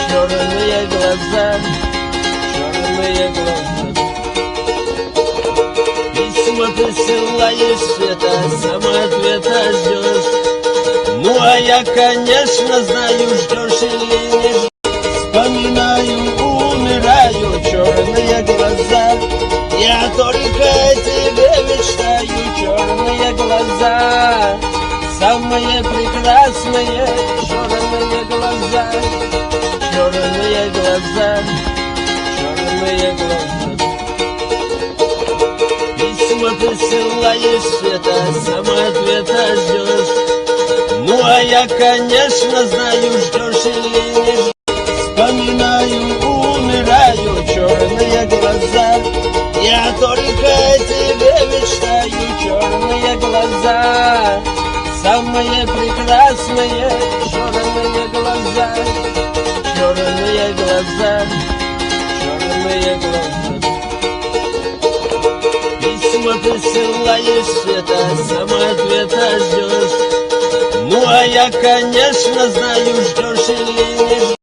черные глаза, черные глаза. Письма присылаешь, света, сама ответа ждешь. Ну а я, конечно, знаю, ждешь или не ждешь. Вспоминаю, умираю, черные глаза. Я только о тебе мечтаю, черные глаза. Самые прекрасные черные глаза, черные глаза, черные глаза. Письма присылаешь, света, сама ответа ждешь. Ну а я, конечно, знаю, ждешь или не ждешь. Вспоминаю, умираю, черные глаза. Я только о тебе мечтаю, черные глаза. Самые прекрасные черные глаза, черные глаза, черные глаза. Письма присылаешь, света, сама ответа ждешь. Ну а я, конечно, знаю, ждешь или не ждешь.